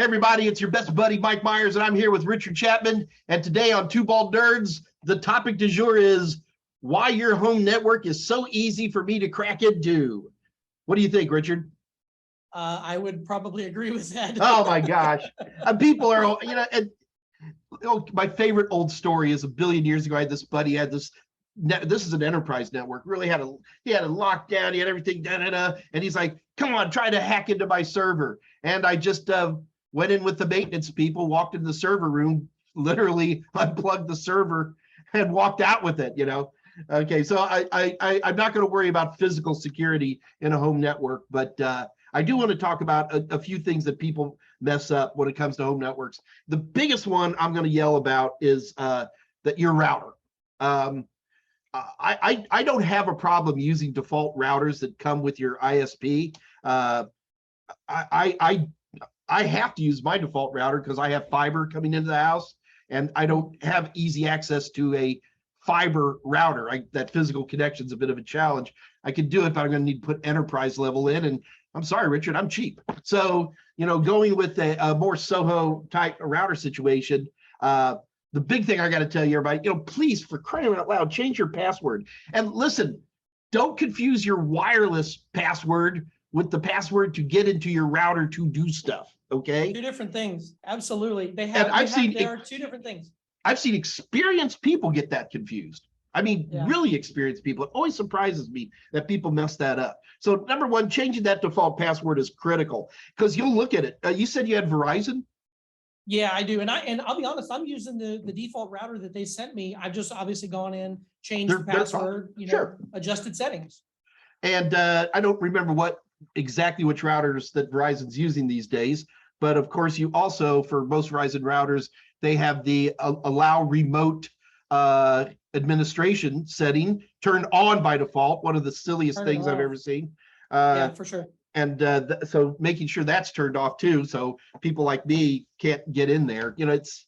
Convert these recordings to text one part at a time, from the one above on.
Hey everybody, it's your best buddy Mike Meyers, and I'm here with Richard Chapman. And today on Two Bald Nerds, the topic du jour is why your home network is so easy for me to crack into. What do you think, Richard? I would probably agree with that. Oh my gosh. People are, my favorite old story is a billion years ago. I had this buddy, this is an enterprise network, really he had a lockdown, he had everything, and he's like, come on, try to hack into my server. And I just went in with the maintenance people, walked in the server room, literally unplugged the server and walked out with it, Okay, so I'm not going to worry about physical security in a home network, but I do want to talk about a few things that people mess up when it comes to home networks. The biggest one I'm going to yell about is that your router. I don't have a problem using default routers that come with your ISP. I have to use my default router because I have fiber coming into the house, and I don't have easy access to a fiber router. That physical connection is a bit of a challenge. I can do it, but I'm going to need to put enterprise level in, and I'm sorry, Richard, I'm cheap. So, going with a more SOHO type router situation, the big thing I got to tell you, everybody, please, for crying out loud, change your password. And listen, don't confuse your wireless password with the password to get into your router to do stuff. Okay, two different things. Absolutely, there are two different things. I've seen experienced people get that confused. I mean, really experienced people. It always surprises me that people mess that up. So number one, changing that default password is critical because you'll look at it. You said you had Verizon? Yeah, I do. And I'll be honest, I'm using the default router that they sent me. I've just obviously gone in, changed the password, adjusted settings. And I don't remember exactly which routers that Verizon's using these days. But of course, you also, for most Verizon routers, they have the allow remote administration setting turned on by default. One of the silliest things I've ever seen. Yeah, for sure. And so making sure that's turned off too, so people like me can't get in there. It's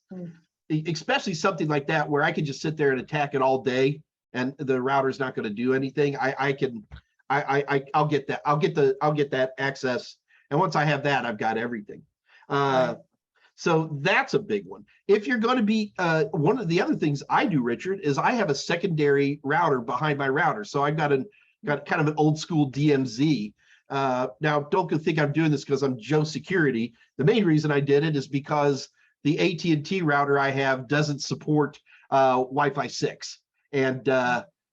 especially something like that where I can just sit there and attack it all day, and the router's not going to do anything. I'll get that. I'll get that access, and once I have that, I've got everything. So that's a big one. If you're going to be one of the other things I do, Richard, is I have a secondary router behind my router. So I've got kind of an old school DMZ. Now, don't think I'm doing this because I'm Joe Security. The main reason I did it is because the AT&T router I have doesn't support Wi-Fi 6, and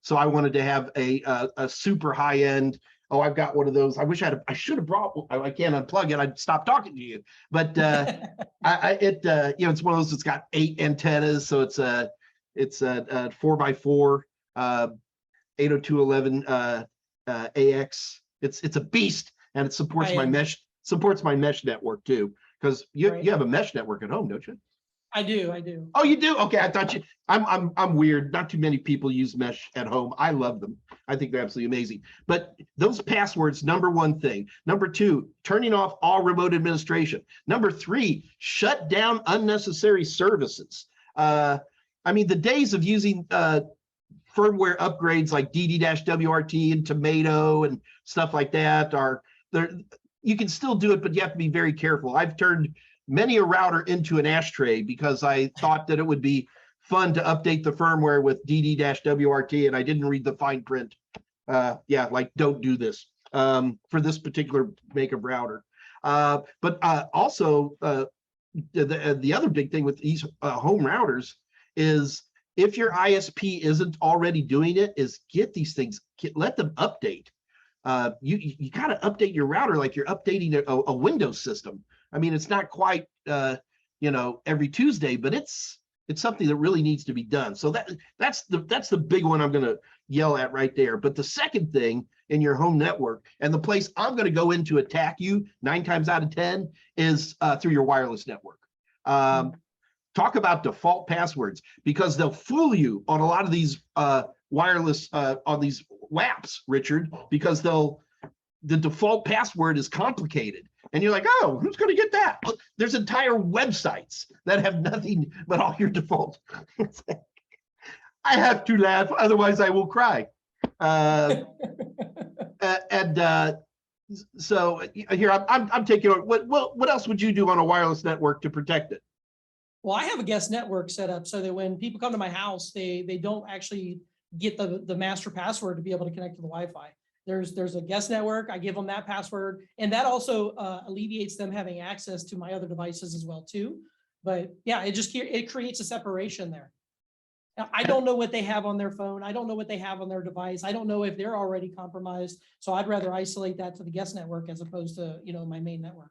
so I wanted to have a super high end. Oh, I've got one of those. I should have brought. I can't unplug it. I'd stop talking to you. But it's one of those that's got 8 antennas, so it's a 4x4 802.11 AX. It's a beast, and it supports my mesh network too. Because you have a mesh network at home, don't you? I do. Oh, you do? Okay, I thought you. I'm weird. Not too many people use mesh at home. I love them. I think they're absolutely amazing. But those passwords, number one thing. Number two, turning off all remote administration. Number three, shut down unnecessary services. The days of using firmware upgrades like DD-WRT and Tomato and stuff like that are there. You can still do it, but you have to be very careful. I've turned many a router into an ashtray because I thought that it would be fun to update the firmware with DD-WRT, and I didn't read the fine print. Don't do this for this particular make of router. But also, the other big thing with these home routers is if your ISP isn't already doing it, is get these things, let them update. You got to update your router like you're updating a Windows system. It's not quite every Tuesday, but it's something that really needs to be done. So that's the big one I'm going to yell at right there. But the second thing in your home network, and the place I'm going to go in to attack you 9 times out of 10 is through your wireless network. Talk about default passwords, because they'll fool you on a lot of these wireless on these WAPs, Richard, because the default password is complicated. And you're like, oh, who's going to get that? There's entire websites that have nothing but all your default. I have to laugh, otherwise I will cry. And So here I'm taking on what else would you do on a wireless network to protect it? Well, I have a guest network set up so that when people come to my house, they don't actually get the master password to be able to connect to the Wi-Fi. There's a guest network. I give them that password, and that also alleviates them having access to my other devices as well too. But yeah, it creates a separation there. Now, I don't know what they have on their phone. I don't know what they have on their device. I don't know if they're already compromised. So I'd rather isolate that to the guest network as opposed to, my main network.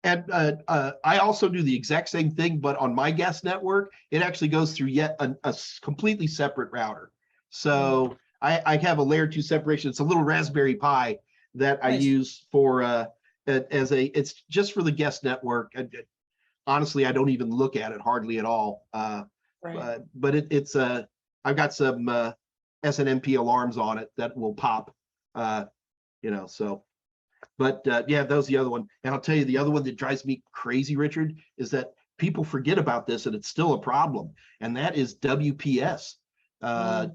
And I also do the exact same thing, but on my guest network, it actually goes through yet a completely separate router. So I have a layer 2 separation. It's a little Raspberry Pi that I use for it's just for the guest network. Honestly, I don't even look at it hardly at all. But it's I've got some SNMP alarms on it that will pop, so. But yeah, that was the other one. And I'll tell you, the other one that drives me crazy, Richard, is that people forget about this and it's still a problem. And that is WPS. I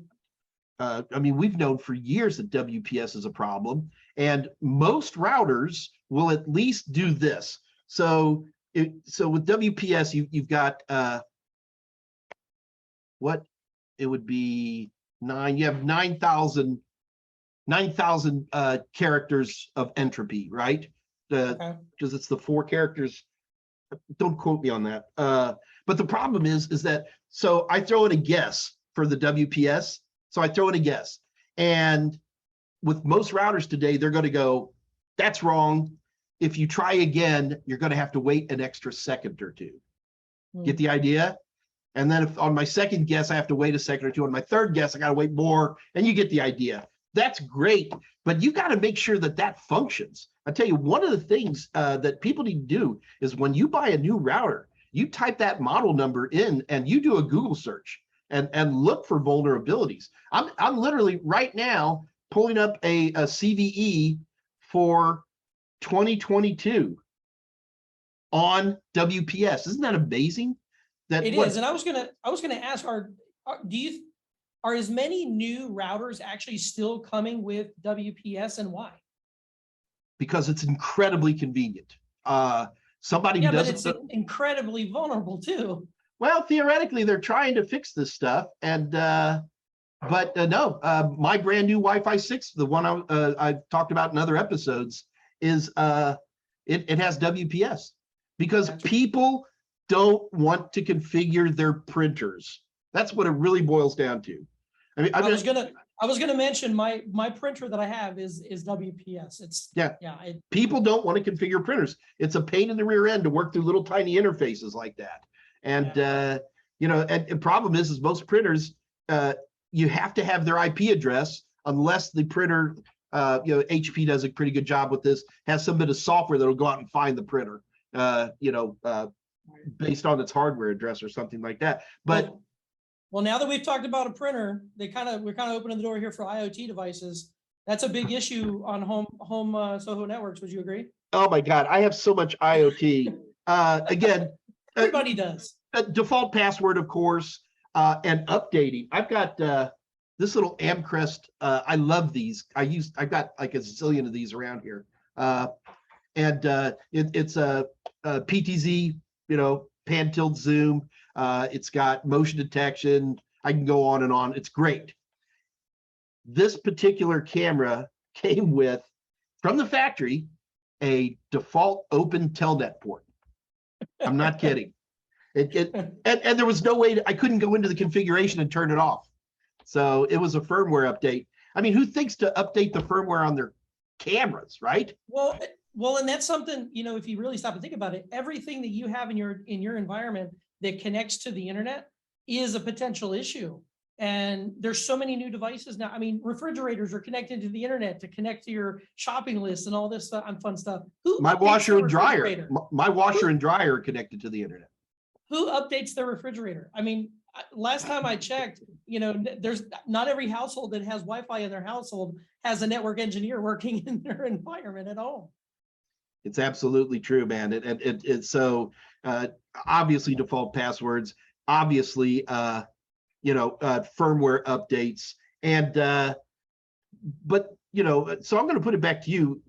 mean, we've known for years that WPS is a problem, and most routers will at least do this. So with WPS, you've got what it would be you have 9,000 characters of entropy, right? Because it's the 4 characters. Don't quote me on that. But the problem is that, so I throw in a guess for the WPS. So I throw in a guess. And with most routers today, they're going to go, that's wrong. If you try again, you're going to have to wait an extra second or two. Get the idea? And then if on my second guess, I have to wait a second or two. On my third guess, I got to wait more. And you get the idea. That's great, but you got to make sure that functions. I tell you, one of the things that people need to do is when you buy a new router, you type that model number in and you do a Google search and look for vulnerabilities. I'm literally right now pulling up a CVE for 2022 on WPS. Isn't that amazing? It is, and I was gonna ask, are as many new routers actually still coming with WPS, and why? Because it's incredibly convenient. Somebody who doesn't, but it's incredibly vulnerable too. Well, theoretically, they're trying to fix this stuff, and but no, my brand new Wi-Fi 6, the one I've talked about in other episodes, is it has WPS because people don't want to configure their printers. That's what it really boils down to. I mean, I was gonna mention my printer that I have is WPS. It's people don't want to configure printers. It's a pain in the rear end to work through little tiny interfaces like that. And and the problem is most printers you have to have their IP address unless the printer HP does a pretty good job with this, has some bit of software that'll go out and find the printer based on its hardware address or something like that. But well, now that we've talked about a printer, we're kind of opening the door here for IoT devices. That's a big issue on home SOHO networks. Would you agree? Oh my God, I have so much IoT. Again, everybody does. Default password, of course, and updating. I've got this little Amcrest. I love these. I've got like a zillion of these around here, and it's a PTZ, pan tilt zoom. It's got motion detection. I can go on and on. It's great. This particular camera came with, from the factory, a default open telnet port. I'm not kidding. And there was no way I couldn't go into the configuration and turn it off. So it was a firmware update. I mean, who thinks to update the firmware on their cameras, right? Well, and that's something, if you really stop and think about it, everything that you have in your environment that connects to the internet is a potential issue. And there's so many new devices now. I mean, refrigerators are connected to the internet to connect to your shopping list and all this stuff and fun stuff. My washer and dryer. My washer and dryer are connected to the internet. Who updates their refrigerator? I mean, last time I checked, there's not every household that has Wi-Fi in their household has a network engineer working in their environment at all. It's absolutely true, man. It's so obviously default passwords, obviously firmware updates, and but so I'm going to put it back to you.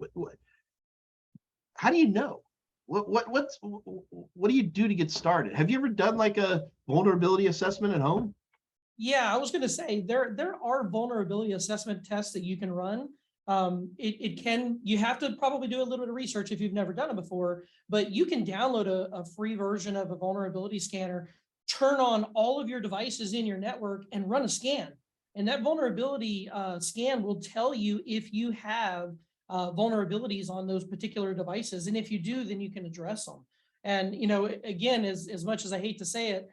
how do you know? What do you do to get started? Have you ever done like a vulnerability assessment at home? Yeah, I was going to say there are vulnerability assessment tests that you can run. You have to probably do a little bit of research if you've never done it before, but you can download a free version of a vulnerability scanner, turn on all of your devices in your network and run a scan. And that vulnerability scan will tell you if you have vulnerabilities on those particular devices. And if you do, then you can address them. And, again, as much as I hate to say it,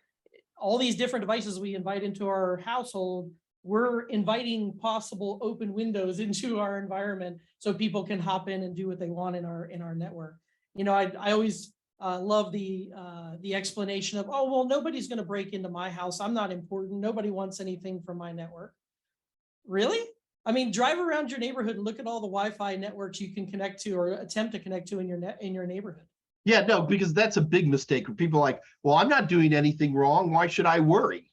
all these different devices we invite into our household, we're inviting possible open windows into our environment so people can hop in and do what they want in our network. I always love the explanation of, oh, well, nobody's going to break into my house. I'm not important. Nobody wants anything from my network. Really? I mean, drive around your neighborhood and look at all the Wi-Fi networks you can connect to or attempt to connect to in your neighborhood. Yeah, no, because that's a big mistake. When people are like, well, I'm not doing anything wrong. Why should I worry?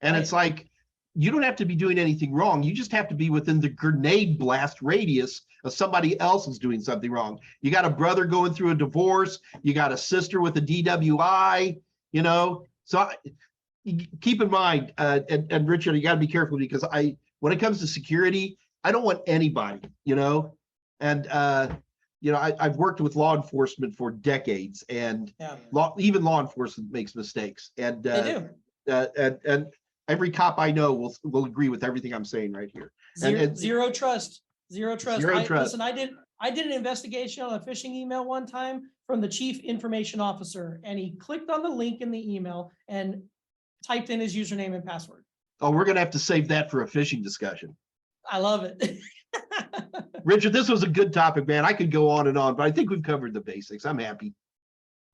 And Right. It's like, you don't have to be doing anything wrong. You just have to be within the grenade blast radius of somebody else is doing something wrong. You got a brother going through a divorce. You got a sister with a DWI, So keep in mind, and Richard, you got to be careful because when it comes to security, I don't want anybody, and I've worked with law enforcement for decades, and even law enforcement makes mistakes, and They do. And every cop I know will agree with everything I'm saying right here. Zero trust. Trust. Listen, I did an investigation on a phishing email one time from the chief information officer, and he clicked on the link in the email and typed in his username and password. Oh, we're gonna have to save that for a phishing discussion. I love it. Richard, this was a good topic, man. I could go on and on, but I think we've covered the basics. I'm happy.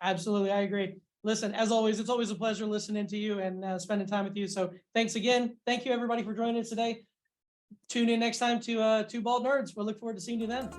Absolutely, I agree. Listen, as always, it's always a pleasure listening to you and spending time with you. So thanks again. Thank you, everybody, for joining us today. Tune in next time to Two Bald Nerds. We'll look forward to seeing you then.